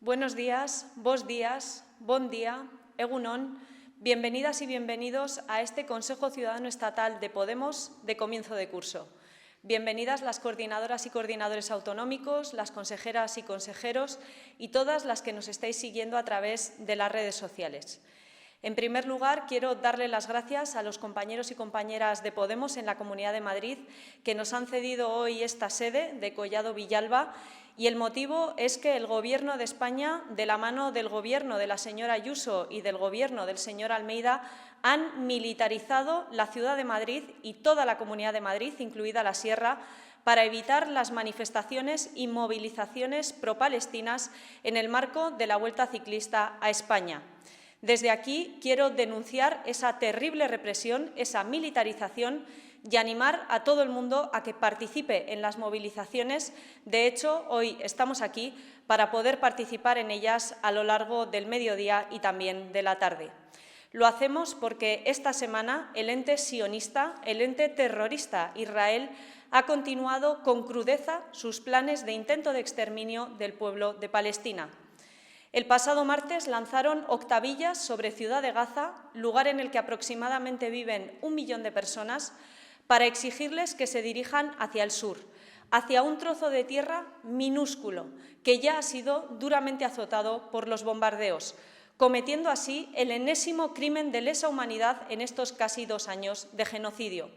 Buenos días, bos días, bon día, egunon. Bienvenidas y bienvenidos a este Consejo Ciudadano Estatal de Podemos de comienzo de curso. Bienvenidas las coordinadoras y coordinadores autonómicos, las consejeras y consejeros y todas las que nos estáis siguiendo a través de las redes sociales. En primer lugar, quiero darle las gracias a los compañeros y compañeras de Podemos en la Comunidad de Madrid que nos han cedido hoy esta sede de Collado Villalba, y el motivo es que el Gobierno de España, de la mano del Gobierno de la señora Ayuso y del Gobierno del señor Almeida, han militarizado la ciudad de Madrid y toda la Comunidad de Madrid, incluida la Sierra, para evitar las manifestaciones y movilizaciones pro-palestinas en el marco de la Vuelta Ciclista a España. Desde aquí quiero denunciar esa terrible represión, esa militarización y animar a todo el mundo a que participe en las movilizaciones. De hecho, hoy estamos aquí para poder participar en ellas a lo largo del mediodía y también de la tarde. Lo hacemos porque esta semana el ente sionista, el ente terrorista Israel, ha continuado con crudeza sus planes de intento de exterminio del pueblo de Palestina. El pasado martes lanzaron octavillas sobre Ciudad de Gaza, lugar en el que aproximadamente viven 1 millón de personas, para exigirles que se dirijan hacia el sur, hacia un trozo de tierra minúsculo que ya ha sido duramente azotado por los bombardeos, cometiendo así el enésimo crimen de lesa humanidad en estos casi 2 años de genocidio.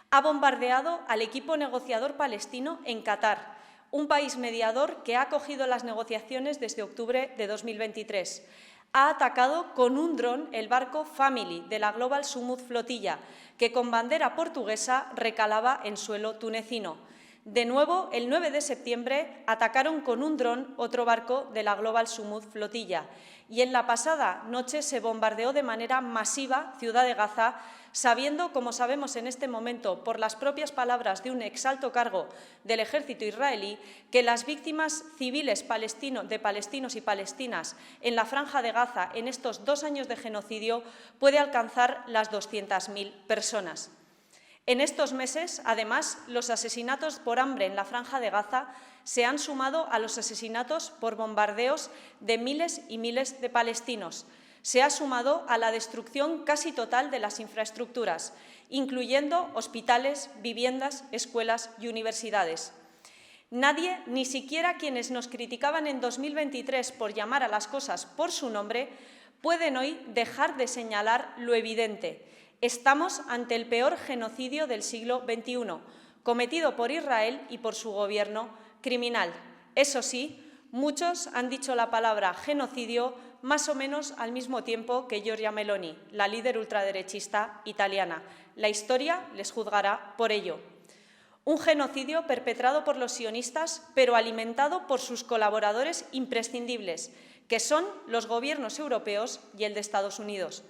Ha bombardeado al equipo negociador palestino en Qatar, un país mediador que ha acogido las negociaciones desde octubre de 2023. Ha atacado con un dron el barco Family de la Global Sumud Flotilla, que con bandera portuguesa recalaba en suelo tunecino. De nuevo, el 9 de septiembre, atacaron con un dron otro barco de la Global Sumud Flotilla. Y en la pasada noche se bombardeó de manera masiva Ciudad de Gaza, sabiendo, como sabemos en este momento, por las propias palabras de un exalto cargo del ejército israelí, que las víctimas civiles de palestinos y palestinas en la Franja de Gaza en estos 2 años de genocidio puede alcanzar las 200.000 personas. En estos meses, además, los asesinatos por hambre en la Franja de Gaza se han sumado a los asesinatos por bombardeos de miles y miles de palestinos. Se ha sumado a la destrucción casi total de las infraestructuras, incluyendo hospitales, viviendas, escuelas y universidades. Nadie, ni siquiera quienes nos criticaban en 2023 por llamar a las cosas por su nombre, pueden hoy dejar de señalar lo evidente. Estamos ante el peor genocidio del siglo XXI, cometido por Israel y por su gobierno criminal. Eso sí, muchos han dicho la palabra genocidio más o menos al mismo tiempo que Giorgia Meloni, la líder ultraderechista italiana. La historia les juzgará por ello. Un genocidio perpetrado por los sionistas, pero alimentado por sus colaboradores imprescindibles, que son los gobiernos europeos y el de Estados Unidos.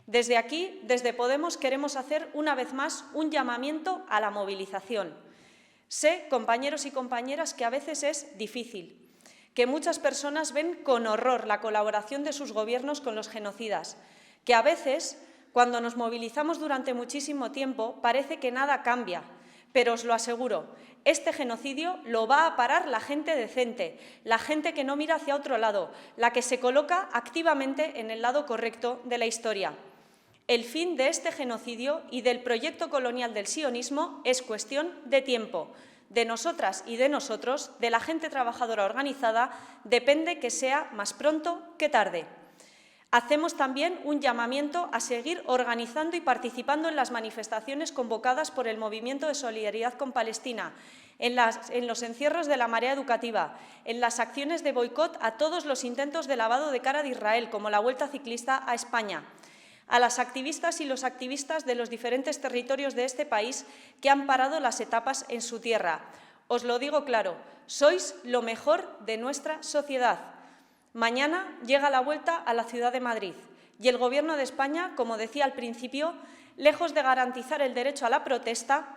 Desde aquí, desde Podemos, queremos hacer una vez más un llamamiento a la movilización. Sé, compañeros y compañeras, que a veces es difícil, que muchas personas ven con horror la colaboración de sus gobiernos con los genocidas, que a veces, cuando nos movilizamos durante muchísimo tiempo, parece que nada cambia, pero os lo aseguro, este genocidio lo va a parar la gente decente, la gente que no mira hacia otro lado, la que se coloca activamente en el lado correcto de la historia. El fin de este genocidio y del proyecto colonial del sionismo es cuestión de tiempo. De nosotras y de nosotros, de la gente trabajadora organizada, depende que sea más pronto que tarde. Hacemos también un llamamiento a seguir organizando y participando en las manifestaciones convocadas por el Movimiento de Solidaridad con Palestina, en los encierros de la marea educativa, en las acciones de boicot a todos los intentos de lavado de cara de Israel, como la Vuelta Ciclista a España, a las activistas y los activistas de los diferentes territorios de este país que han parado las etapas en su tierra. Os lo digo claro, sois lo mejor de nuestra sociedad. Mañana llega la vuelta a la ciudad de Madrid y el Gobierno de España, como decía al principio, lejos de garantizar el derecho a la protesta,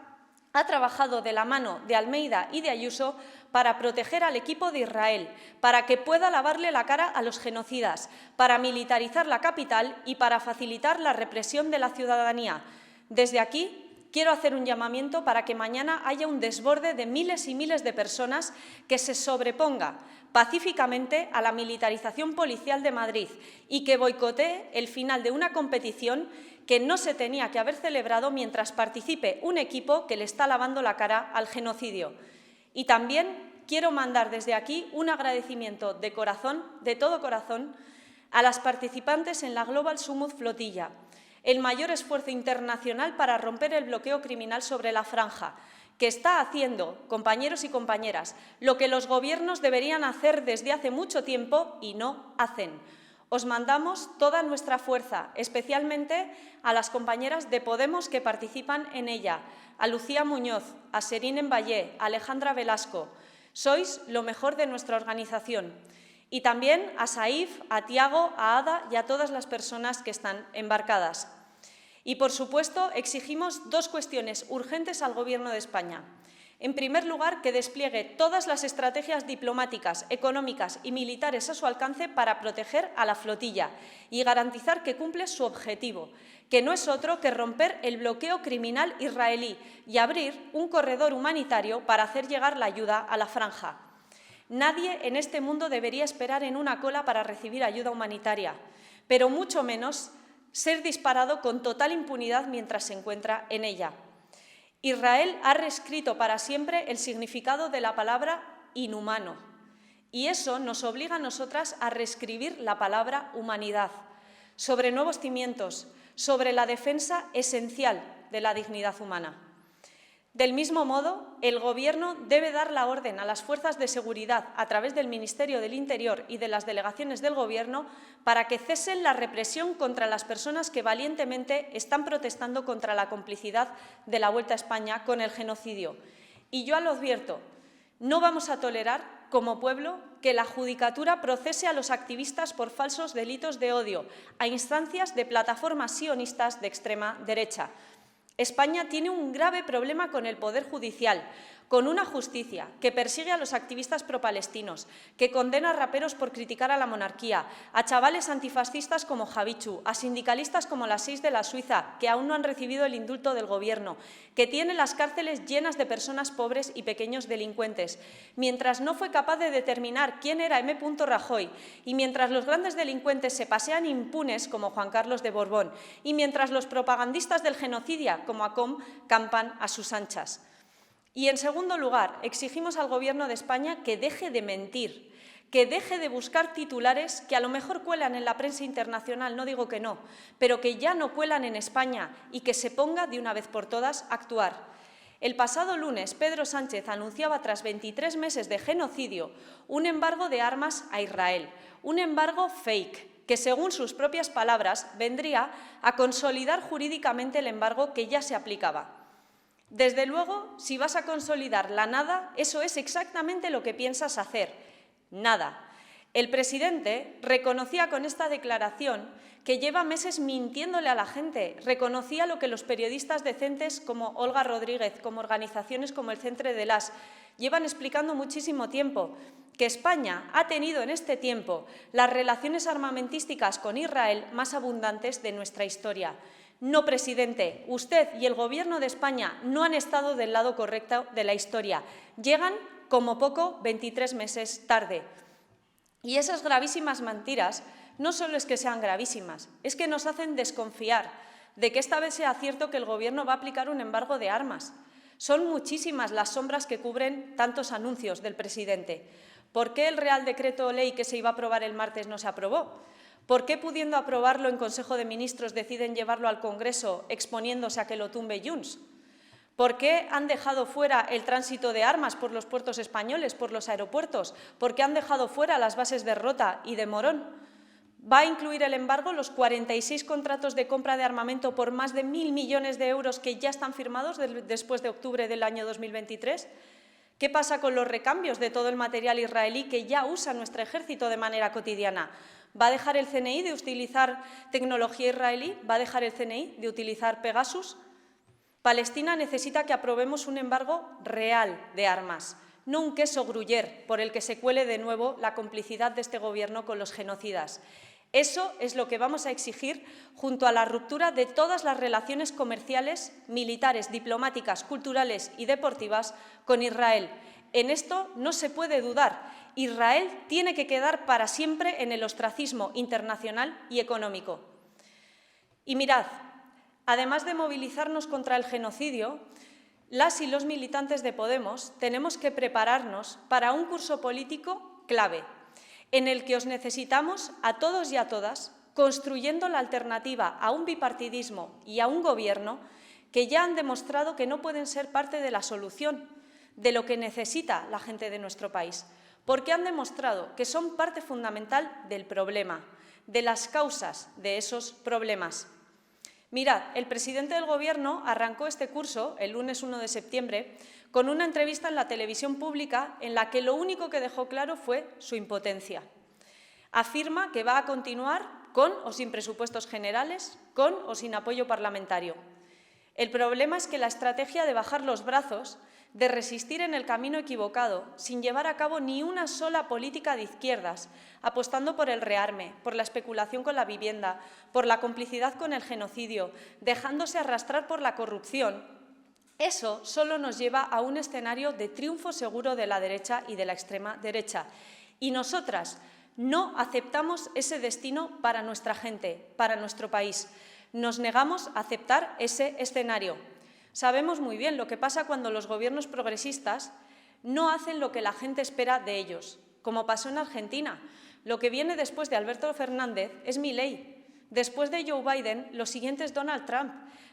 ha trabajado de la mano de Almeida y de Ayuso para proteger al equipo de Israel, para que pueda lavarle la cara a los genocidas, para militarizar la capital y para facilitar la represión de la ciudadanía. Desde aquí quiero hacer un llamamiento para que mañana haya un desborde de miles y miles de personas que se sobreponga pacíficamente a la militarización policial de Madrid y que boicotee el final de una competición que no se tenía que haber celebrado mientras participe un equipo que le está lavando la cara al genocidio. Y también quiero mandar desde aquí un agradecimiento de corazón, de todo corazón, a las participantes en la Global Summit Flotilla, el mayor esfuerzo internacional para romper el bloqueo criminal sobre la franja, que está haciendo, compañeros y compañeras, lo que los gobiernos deberían hacer desde hace mucho tiempo y no hacen. Os mandamos toda nuestra fuerza, especialmente a las compañeras de Podemos que participan en ella, a Lucía Muñoz, a Serine Emballé, a Alejandra Velasco. Sois lo mejor de nuestra organización. Y también a Saif, a Tiago, a Ada y a todas las personas que están embarcadas. Y, por supuesto, exigimos dos cuestiones urgentes al Gobierno de España. En primer lugar, que despliegue todas las estrategias diplomáticas, económicas y militares a su alcance para proteger a la flotilla y garantizar que cumple su objetivo, que no es otro que romper el bloqueo criminal israelí y abrir un corredor humanitario para hacer llegar la ayuda a la franja. Nadie en este mundo debería esperar en una cola para recibir ayuda humanitaria, pero mucho menos ser disparado con total impunidad mientras se encuentra en ella. Israel ha reescrito para siempre el significado de la palabra inhumano y eso nos obliga a nosotras a reescribir la palabra humanidad, sobre nuevos cimientos, sobre la defensa esencial de la dignidad humana. Del mismo modo, el Gobierno debe dar la orden a las fuerzas de seguridad a través del Ministerio del Interior y de las delegaciones del Gobierno para que cesen la represión contra las personas que valientemente están protestando contra la complicidad de la Vuelta a España con el genocidio. Y yo lo advierto, no vamos a tolerar, como pueblo, que la Judicatura procese a los activistas por falsos delitos de odio, a instancias de plataformas sionistas de extrema derecha. España tiene un grave problema con el Poder Judicial, con una justicia que persigue a los activistas pro-palestinos, que condena a raperos por criticar a la monarquía, a chavales antifascistas como Javichu, a sindicalistas como las 6 de la Suiza, que aún no han recibido el indulto del Gobierno, que tiene las cárceles llenas de personas pobres y pequeños delincuentes, mientras no fue capaz de determinar quién era M. Rajoy y mientras los grandes delincuentes se pasean impunes como Juan Carlos de Borbón y mientras los propagandistas del genocidio como ACOM campan a sus anchas. Y, en segundo lugar, exigimos al Gobierno de España que deje de mentir, que deje de buscar titulares que a lo mejor cuelan en la prensa internacional, no digo que no, pero que ya no cuelan en España y que se ponga de una vez por todas a actuar. El pasado lunes, Pedro Sánchez anunciaba, tras 23 meses de genocidio, un embargo de armas a Israel, un embargo fake, que, según sus propias palabras, vendría a consolidar jurídicamente el embargo que ya se aplicaba. Desde luego, si vas a consolidar la nada, eso es exactamente lo que piensas hacer. Nada. El presidente reconocía con esta declaración que lleva meses mintiéndole a la gente, reconocía lo que los periodistas decentes como Olga Rodríguez, como organizaciones como el Centre de las, llevan explicando muchísimo tiempo, que España ha tenido en este tiempo las relaciones armamentísticas con Israel más abundantes de nuestra historia. No, presidente, usted y el Gobierno de España no han estado del lado correcto de la historia. Llegan, como poco, 23 meses tarde. Y esas gravísimas mentiras no solo es que sean gravísimas, es que nos hacen desconfiar de que esta vez sea cierto que el Gobierno va a aplicar un embargo de armas. Son muchísimas las sombras que cubren tantos anuncios del presidente. ¿Por qué el Real Decreto Ley que se iba a aprobar el martes no se aprobó? ¿Por qué, pudiendo aprobarlo en Consejo de Ministros, deciden llevarlo al Congreso exponiéndose a que lo tumbe Junts? ¿Por qué han dejado fuera el tránsito de armas por los puertos españoles, por los aeropuertos? ¿Por qué han dejado fuera las bases de Rota y de Morón? ¿Va a incluir el embargo los 46 contratos de compra de armamento por más de 1.000 millones de euros que ya están firmados después de octubre del año 2023? ¿Qué pasa con los recambios de todo el material israelí que ya usa nuestro ejército de manera cotidiana? ¿Va a dejar el CNI de utilizar tecnología israelí? ¿Va a dejar el CNI de utilizar Pegasus? Palestina necesita que aprobemos un embargo real de armas, no un queso Gruyère por el que se cuele de nuevo la complicidad de este Gobierno con los genocidas. Eso es lo que vamos a exigir junto a la ruptura de todas las relaciones comerciales, militares, diplomáticas, culturales y deportivas con Israel. En esto no se puede dudar. Israel tiene que quedar para siempre en el ostracismo internacional y económico. Y mirad, además de movilizarnos contra el genocidio, las y los militantes de Podemos tenemos que prepararnos para un curso político clave, en el que os necesitamos a todos y a todas, construyendo la alternativa a un bipartidismo y a un gobierno que ya han demostrado que no pueden ser parte de la solución, de lo que necesita la gente de nuestro país, porque han demostrado que son parte fundamental del problema, de las causas de esos problemas. Mirad, el presidente del Gobierno arrancó este curso, el lunes 1 de septiembre, con una entrevista en la televisión pública en la que lo único que dejó claro fue su impotencia. Afirma que va a continuar con o sin presupuestos generales, con o sin apoyo parlamentario. El problema es que la estrategia de bajar los brazos, de resistir en el camino equivocado, sin llevar a cabo ni una sola política de izquierdas, apostando por el rearme, por la especulación con la vivienda, por la complicidad con el genocidio, dejándose arrastrar por la corrupción, eso solo nos lleva a un escenario de triunfo seguro de la derecha y de la extrema derecha. Y nosotras no aceptamos ese destino para nuestra gente, para nuestro país. Nos negamos a aceptar ese escenario. Sabemos muy bien lo que pasa cuando los gobiernos progresistas no hacen lo que la gente espera de ellos, como pasó en Argentina. Lo que viene después de Alberto Fernández es Milei. Después de Joe Biden, lo siguiente es Donald Trump.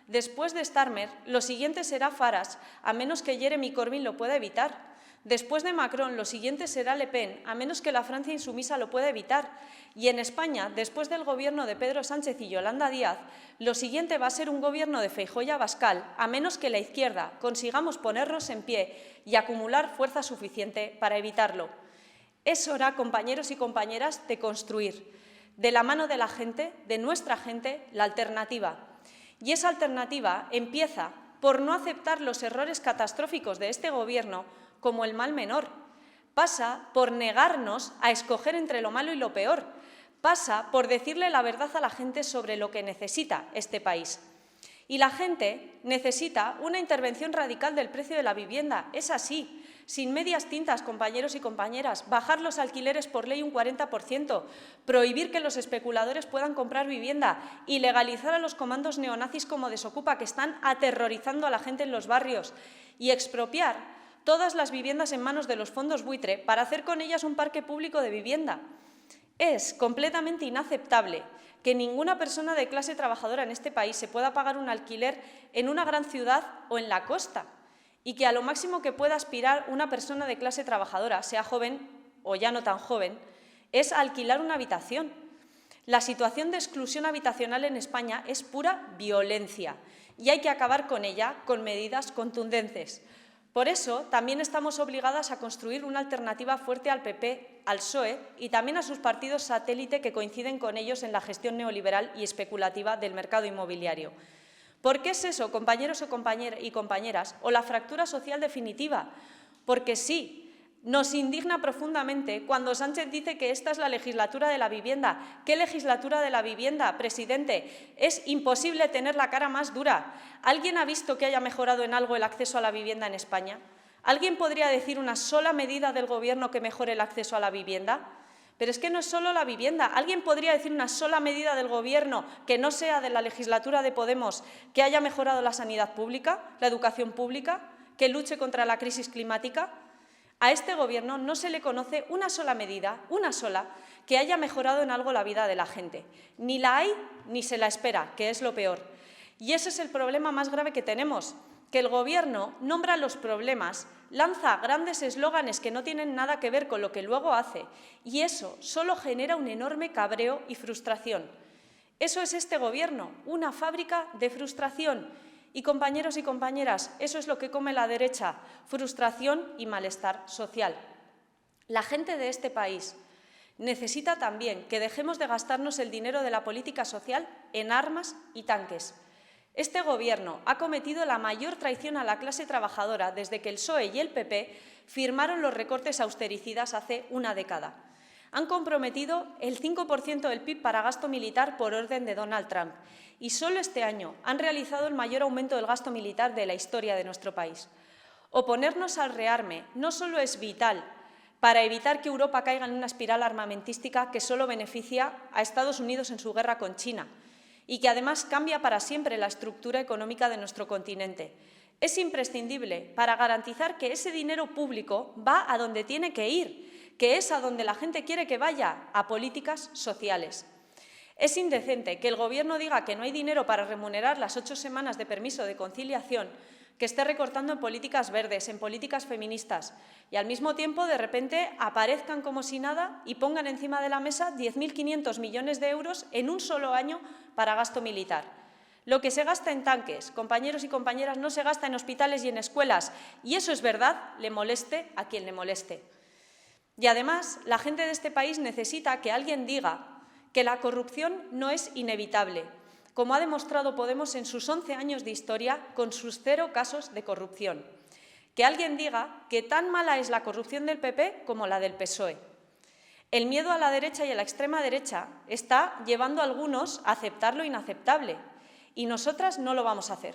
Después de Starmer, lo siguiente será Farage, a menos que Jeremy Corbyn lo pueda evitar. Después de Macron, lo siguiente será Le Pen, a menos que la Francia insumisa lo pueda evitar. Y en España, después del gobierno de Pedro Sánchez y Yolanda Díaz, lo siguiente va a ser un gobierno de Feijóo y Abascal, a menos que la izquierda consigamos ponernos en pie y acumular fuerza suficiente para evitarlo. Es hora, compañeros y compañeras, de construir, de la mano de la gente, de nuestra gente, la alternativa. Y esa alternativa empieza por no aceptar los errores catastróficos de este Gobierno como el mal menor. Pasa por negarnos a escoger entre lo malo y lo peor. Pasa por decirle la verdad a la gente sobre lo que necesita este país. Y la gente necesita una intervención radical del precio de la vivienda. Es así. Sin medias tintas, compañeros y compañeras, bajar los alquileres por ley un 40%, prohibir que los especuladores puedan comprar vivienda y legalizar a los comandos neonazis como Desokupa, que están aterrorizando a la gente en los barrios, y expropiar todas las viviendas en manos de los fondos buitre para hacer con ellas un parque público de vivienda. Es completamente inaceptable que ninguna persona de clase trabajadora en este país se pueda pagar un alquiler en una gran ciudad o en la costa, y que a lo máximo que pueda aspirar una persona de clase trabajadora, sea joven o ya no tan joven, es alquilar una habitación. La situación de exclusión habitacional en España es pura violencia y hay que acabar con ella con medidas contundentes. Por eso, también estamos obligadas a construir una alternativa fuerte al PP, al PSOE y también a sus partidos satélite que coinciden con ellos en la gestión neoliberal y especulativa del mercado inmobiliario. ¿Por qué es eso, compañeros y compañeras? O la fractura social definitiva. Porque sí, nos indigna profundamente cuando Sánchez dice que esta es la legislatura de la vivienda. ¿Qué legislatura de la vivienda, presidente? Es imposible tener la cara más dura. ¿Alguien ha visto que haya mejorado en algo el acceso a la vivienda en España? ¿Alguien podría decir una sola medida del Gobierno que mejore el acceso a la vivienda? Pero es que no es solo la vivienda. ¿Alguien podría decir una sola medida del Gobierno que no sea de la legislatura de Podemos que haya mejorado la sanidad pública, la educación pública, que luche contra la crisis climática? A este Gobierno no se le conoce una sola medida, una sola, que haya mejorado en algo la vida de la gente. Ni la hay ni se la espera, que es lo peor. Y ese es el problema más grave que tenemos, que el Gobierno nombra los problemas, lanza grandes eslóganes que no tienen nada que ver con lo que luego hace, y eso solo genera un enorme cabreo y frustración. Eso es este Gobierno, una fábrica de frustración. Y, compañeros y compañeras, eso es lo que come la derecha, frustración y malestar social. La gente de este país necesita también que dejemos de gastarnos el dinero de la política social en armas y tanques. Este Gobierno ha cometido la mayor traición a la clase trabajadora desde que el PSOE y el PP firmaron los recortes austericidas hace una década. Han comprometido el 5% del PIB para gasto militar por orden de Donald Trump y solo este año han realizado el mayor aumento del gasto militar de la historia de nuestro país. Oponernos al rearme no solo es vital para evitar que Europa caiga en una espiral armamentística que solo beneficia a Estados Unidos en su guerra con China y que además cambia para siempre la estructura económica de nuestro continente. Es imprescindible para garantizar que ese dinero público va a donde tiene que ir, que es a donde la gente quiere que vaya, a políticas sociales. Es indecente que el Gobierno diga que no hay dinero para remunerar las 8 semanas de permiso de conciliación, que esté recortando en políticas verdes, en políticas feministas, y al mismo tiempo, de repente, aparezcan como si nada y pongan encima de la mesa 10.500 millones de euros en un solo año para gasto militar. Lo que se gasta en tanques, compañeros y compañeras, no se gasta en hospitales y en escuelas, y eso es verdad, le moleste a quien le moleste. Y además, la gente de este país necesita que alguien diga que la corrupción no es inevitable, como ha demostrado Podemos en sus 11 años de historia con sus 0 casos de corrupción. Que alguien diga que tan mala es la corrupción del PP como la del PSOE. El miedo a la derecha y a la extrema derecha está llevando a algunos a aceptar lo inaceptable, y nosotras no lo vamos a hacer.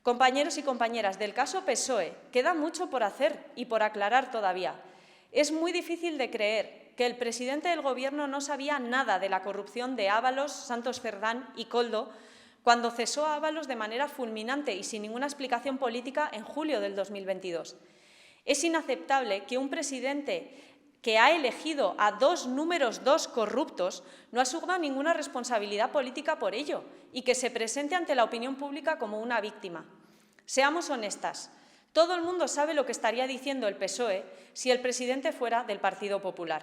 Compañeros y compañeras, del caso PSOE queda mucho por hacer y por aclarar todavía. Es muy difícil de creer que el presidente del Gobierno no sabía nada de la corrupción de Ábalos, Santos Cerdán y Koldo cuando cesó a Ábalos de manera fulminante y sin ninguna explicación política en julio del 2022. Es inaceptable que un presidente que ha elegido a 2 números 2 corruptos no asuma ninguna responsabilidad política por ello y que se presente ante la opinión pública como una víctima. Seamos honestas. Todo el mundo sabe lo que estaría diciendo el PSOE si el presidente fuera del Partido Popular.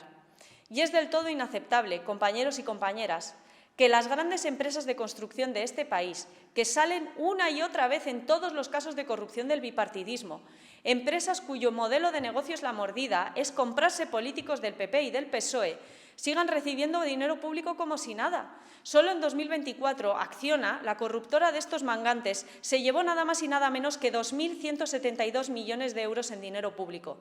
Y es del todo inaceptable, compañeros y compañeras, que las grandes empresas de construcción de este país, que salen una y otra vez en todos los casos de corrupción del bipartidismo, empresas cuyo modelo de negocio es la mordida, es comprarse políticos del PP y del PSOE, sigan recibiendo dinero público como si nada. Solo en 2024, Acciona, la corruptora de estos mangantes, se llevó nada más y nada menos que 2.172 millones de euros en dinero público.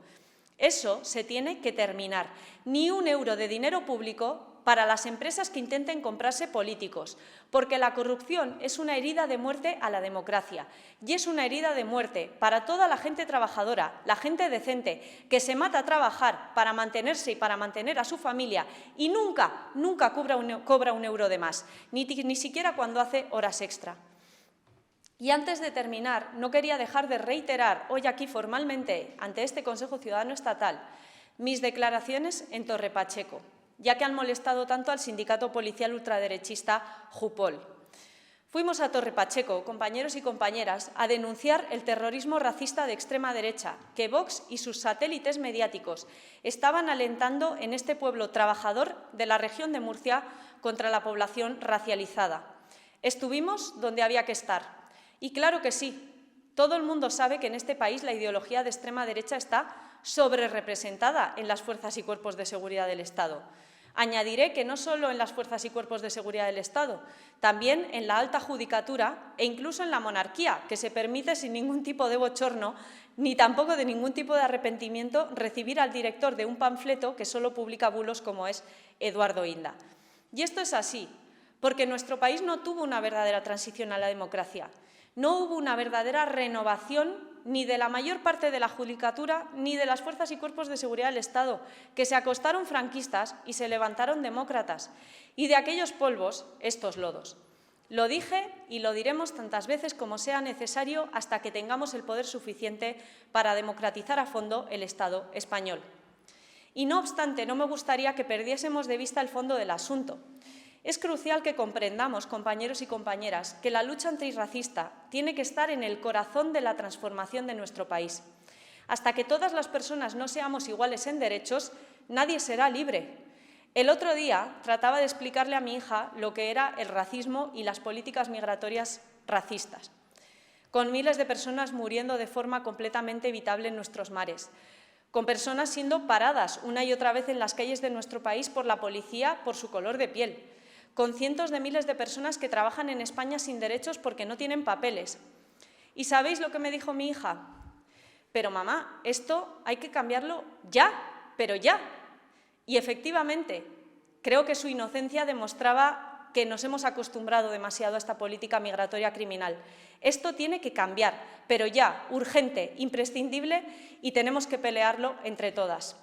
Eso se tiene que terminar. Ni un euro de dinero público para las empresas que intenten comprarse políticos, porque la corrupción es una herida de muerte a la democracia y es una herida de muerte para toda la gente trabajadora, la gente decente, que se mata a trabajar para mantenerse y para mantener a su familia y nunca cobra un euro de más, ni siquiera cuando hace horas extra. Y antes de terminar, no quería dejar de reiterar hoy aquí formalmente ante este Consejo Ciudadano Estatal mis declaraciones en Torre Pacheco, ya que han molestado tanto al sindicato policial ultraderechista Jupol. Fuimos a Torre Pacheco, compañeros y compañeras, a denunciar el terrorismo racista de extrema derecha que Vox y sus satélites mediáticos estaban alentando en este pueblo trabajador de la región de Murcia contra la población racializada. Estuvimos donde había que estar. Y claro que sí, todo el mundo sabe que en este país la ideología de extrema derecha está sobrerepresentada en las fuerzas y cuerpos de seguridad del Estado. Añadiré que no solo en las fuerzas y cuerpos de seguridad del Estado, también en la alta judicatura e incluso en la monarquía, que se permite sin ningún tipo de bochorno ni tampoco de ningún tipo de arrepentimiento recibir al director de un panfleto que solo publica bulos como es Eduardo Inda. Y esto es así, porque nuestro país no tuvo una verdadera transición a la democracia. No hubo una verdadera renovación ni de la mayor parte de la judicatura ni de las fuerzas y cuerpos de seguridad del Estado, que se acostaron franquistas y se levantaron demócratas. Y de aquellos polvos, estos lodos. Lo dije y lo diremos tantas veces como sea necesario hasta que tengamos el poder suficiente para democratizar a fondo el Estado español. Y no obstante, no me gustaría que perdiésemos de vista el fondo del asunto. Es crucial que comprendamos, compañeros y compañeras, que la lucha antirracista tiene que estar en el corazón de la transformación de nuestro país. Hasta que todas las personas no seamos iguales en derechos, nadie será libre. El otro día trataba de explicarle a mi hija lo que era el racismo y las políticas migratorias racistas, con miles de personas muriendo de forma completamente evitable en nuestros mares, con personas siendo paradas una y otra vez en las calles de nuestro país por la policía por su color de piel, con cientos de miles de personas que trabajan en España sin derechos porque no tienen papeles. ¿Y sabéis lo que me dijo mi hija? Pero mamá, esto hay que cambiarlo ya, pero ya. Y efectivamente, creo que su inocencia demostraba que nos hemos acostumbrado demasiado a esta política migratoria criminal. Esto tiene que cambiar, pero ya, urgente, imprescindible, y tenemos que pelearlo entre todas.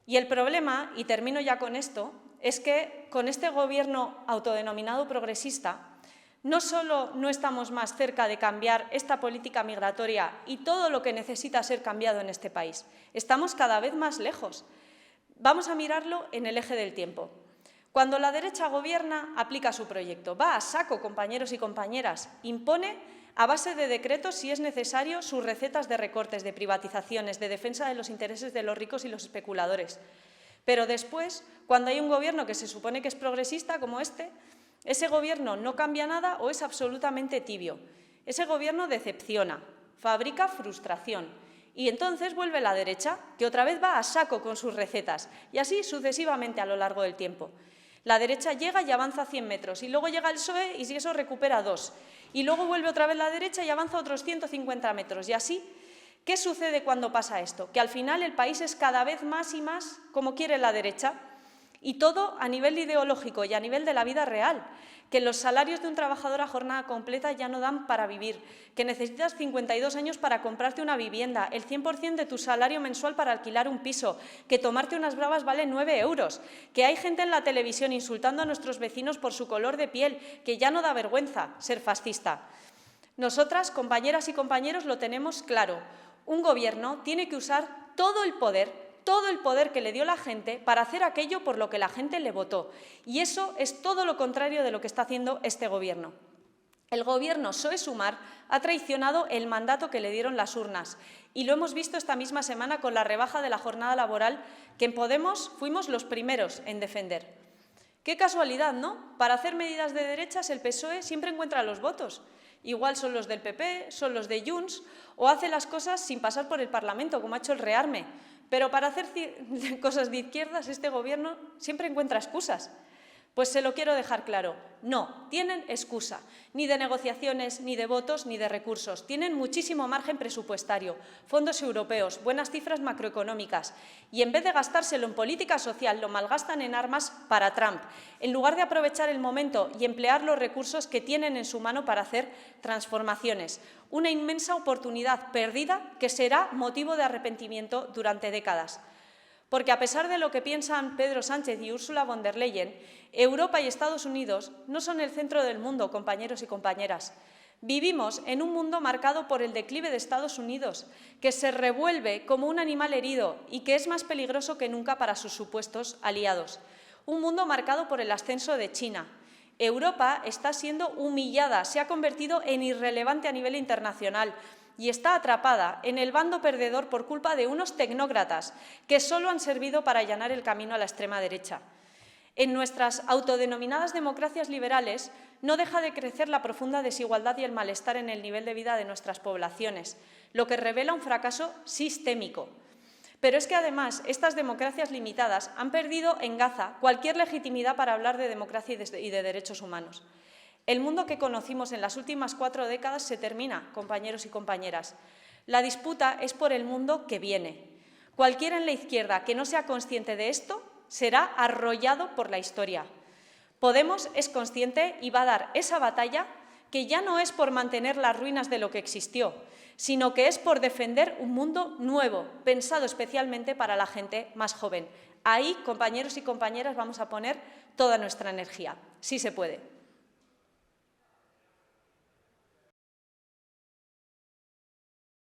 Y el problema, y termino ya con esto, es que con este Gobierno autodenominado progresista, no solo no estamos más cerca de cambiar esta política migratoria y todo lo que necesita ser cambiado en este país, estamos cada vez más lejos. Vamos a mirarlo en el eje del tiempo. Cuando la derecha gobierna, aplica su proyecto. Va a saco, compañeros y compañeras. Impone a base de decretos, si es necesario, sus recetas de recortes, de privatizaciones, de defensa de los intereses de los ricos y los especuladores. Pero después, cuando hay un gobierno que se supone que es progresista, como este, ese gobierno no cambia nada o es absolutamente tibio. Ese gobierno decepciona, fabrica frustración. Y entonces vuelve la derecha, que otra vez va a saco con sus recetas, y así sucesivamente a lo largo del tiempo. La derecha llega y avanza 100 metros, y luego llega el PSOE y si eso recupera 2. Y luego vuelve otra vez la derecha y avanza otros 150 metros. Y así, ¿qué sucede cuando pasa esto? Que al final el país es cada vez más y más como quiere la derecha, y todo a nivel ideológico y a nivel de la vida real, que los salarios de un trabajador a jornada completa ya no dan para vivir, que necesitas 52 años para comprarte una vivienda, el 100% de tu salario mensual para alquilar un piso, que tomarte unas bravas vale 9 euros, que hay gente en la televisión insultando a nuestros vecinos por su color de piel, que ya no da vergüenza ser fascista. Nosotras, compañeras y compañeros, lo tenemos claro. Un gobierno tiene que usar todo el poder que le dio la gente para hacer aquello por lo que la gente le votó. Y eso es todo lo contrario de lo que está haciendo este Gobierno. El Gobierno PSOE-Sumar ha traicionado el mandato que le dieron las urnas y lo hemos visto esta misma semana con la rebaja de la jornada laboral que en Podemos fuimos los primeros en defender. Qué casualidad, ¿no? Para hacer medidas de derechas el PSOE siempre encuentra los votos. Igual son los del PP, son los de Junts o hace las cosas sin pasar por el Parlamento, como ha hecho el Rearme. Pero para hacer cosas de izquierdas, este Gobierno siempre encuentra excusas. Pues se lo quiero dejar claro, no tienen excusa, ni de negociaciones, ni de votos, ni de recursos. Tienen muchísimo margen presupuestario, fondos europeos, buenas cifras macroeconómicas y en vez de gastárselo en política social, lo malgastan en armas para Trump, en lugar de aprovechar el momento y emplear los recursos que tienen en su mano para hacer transformaciones. Una inmensa oportunidad perdida que será motivo de arrepentimiento durante décadas. Porque a pesar de lo que piensan Pedro Sánchez y Ursula von der Leyen, Europa y Estados Unidos no son el centro del mundo, compañeros y compañeras. Vivimos en un mundo marcado por el declive de Estados Unidos, que se revuelve como un animal herido y que es más peligroso que nunca para sus supuestos aliados. Un mundo marcado por el ascenso de China. Europa está siendo humillada, se ha convertido en irrelevante a nivel internacional y está atrapada en el bando perdedor por culpa de unos tecnócratas que solo han servido para allanar el camino a la extrema derecha. En nuestras autodenominadas democracias liberales no deja de crecer la profunda desigualdad y el malestar en el nivel de vida de nuestras poblaciones, lo que revela un fracaso sistémico. Pero es que, además, estas democracias limitadas han perdido en Gaza cualquier legitimidad para hablar de democracia y de derechos humanos. El mundo que conocimos en las últimas 4 décadas se termina, compañeros y compañeras. La disputa es por el mundo que viene. Cualquiera en la izquierda que no sea consciente de esto será arrollado por la historia. Podemos es consciente y va a dar esa batalla que ya no es por mantener las ruinas de lo que existió, sino que es por defender un mundo nuevo, pensado especialmente para la gente más joven. Ahí, compañeros y compañeras, vamos a poner toda nuestra energía. Sí se puede.